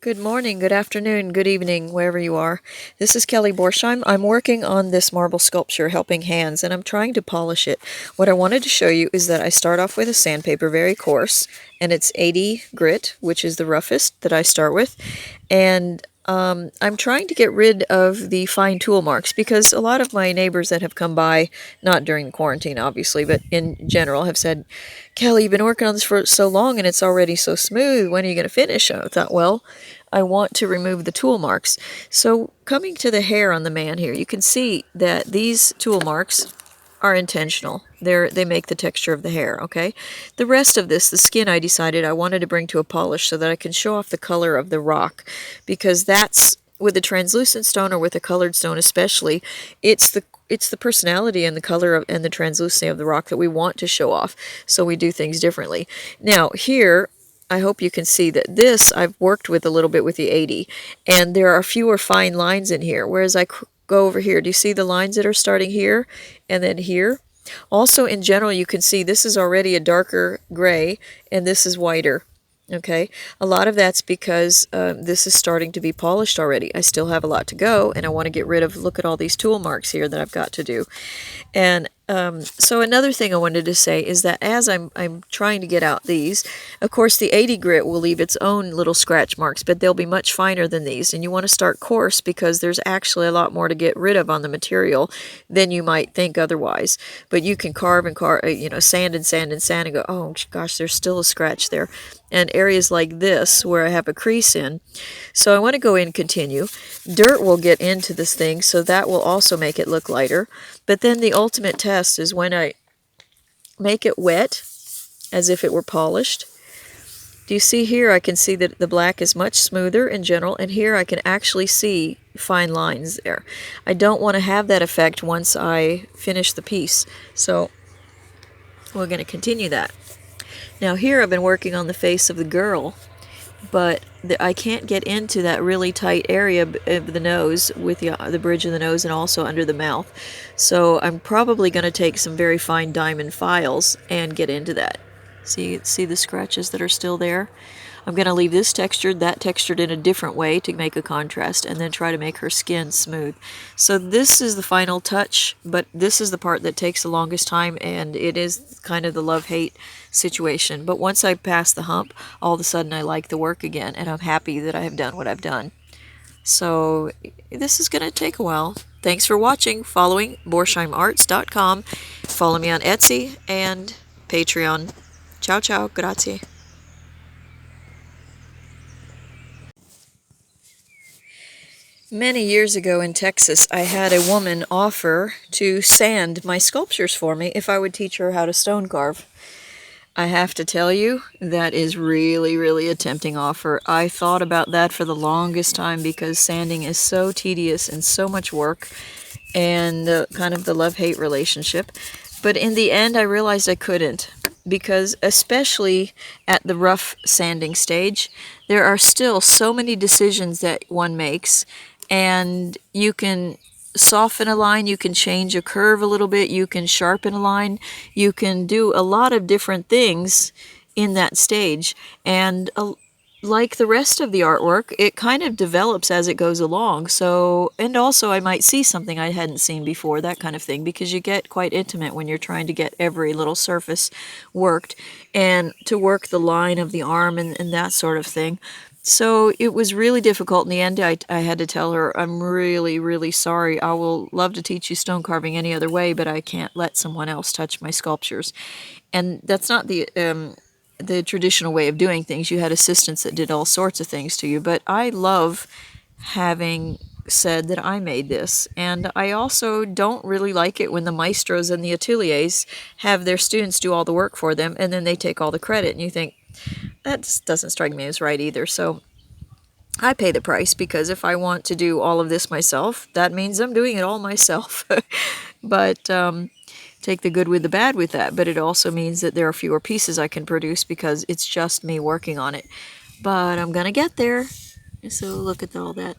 Good morning, good afternoon, good evening, wherever you are. This is Kelly Borsheim. I'm working on this marble sculpture, Helping Hands, and I'm trying to polish it. What I wanted to show you is that I start off with a sandpaper, very coarse, and it's 80 grit, which is the roughest that I start with. And I'm trying to get rid of the fine tool marks because a lot of my neighbors that have come by, not during quarantine obviously, but in general have said, Kelly, you've been working on this for so long and it's already so smooth. When are you going to finish? I thought, well, I want to remove the tool marks. So coming to the hair on the man here, you can see that these tool marks are intentional. They make the texture of the hair, okay? The rest of this, the skin, I decided I wanted to bring to a polish so that I can show off the color of the rock, because that's, with a translucent stone or with a colored stone especially, it's the personality and the color of, and the translucency of the rock that we want to show off, so we do things differently. Now here, I hope you can see that this I've worked with a little bit with the 80, and there are fewer fine lines in here, whereas I go over here. Do you see the lines that are starting here and then here? Also, in general, you can see this is already a darker gray and this is whiter. Okay, a lot of that's because this is starting to be polished already. I still have a lot to go, and I want to get rid of, look at all these tool marks here that I've got to do. And so another thing I wanted to say is that as I'm trying to get out these, of course the 80 grit will leave its own little scratch marks, but they'll be much finer than these. And you want to start coarse because there's actually a lot more to get rid of on the material than you might think otherwise. But you can carve and carve, sand and sand and sand and go, oh gosh, there's still a scratch there. And areas like this where I have a crease in. So I want to go in and continue. Dirt will get into this thing, so that will also make it look lighter. But then the ultimate test is when I make it wet, as if it were polished. Do you see here? I can see that the black is much smoother in general, and here I can actually see fine lines there. I don't want to have that effect once I finish the piece, so we're going to continue that. Now here I've been working on the face of the girl, but I can't get into that really tight area of the nose with the bridge of the nose and also under the mouth. So I'm probably going to take some very fine diamond files and get into that. See the scratches that are still there? I'm going to leave this textured, that textured in a different way to make a contrast, and then try to make her skin smooth. So this is the final touch, but this is the part that takes the longest time, and it is kind of the love-hate situation. But once I pass the hump, all of a sudden I like the work again, and I'm happy that I have done what I've done. So this is going to take a while. Thanks for watching, following Borsheimarts.com. Follow me on Etsy and Patreon. Ciao, ciao, grazie. Many years ago in Texas, I had a woman offer to sand my sculptures for me if I would teach her how to stone carve. I have to tell you, that is really, really a tempting offer. I thought about that for the longest time because sanding is so tedious and so much work, and kind of the love-hate relationship. But in the end, I realized I couldn't, because especially at the rough sanding stage, there are still so many decisions that one makes, and you can soften a line, you can change a curve a little bit, you can sharpen a line, you can do a lot of different things in that stage. And like the rest of the artwork, it kind of develops as it goes along. So, and also I might see something I hadn't seen before, that kind of thing, because you get quite intimate when you're trying to get every little surface worked and to work the line of the arm and that sort of thing. So it was really difficult. In the end, I had to tell her, I'm really, really sorry. I will love to teach you stone carving any other way, but I can't let someone else touch my sculptures. And that's not the traditional way of doing things. You had assistants that did all sorts of things to you, but I love having said that I made this. And I also don't really like it when the maestros and the ateliers have their students do all the work for them, and then they take all the credit, and you think, that just doesn't strike me as right either. So I pay the price, because if I want to do all of this myself, that means I'm doing it all myself. But take the good with the bad with that. But it also means that there are fewer pieces I can produce because it's just me working on it. But I'm going to get there. So look at all that.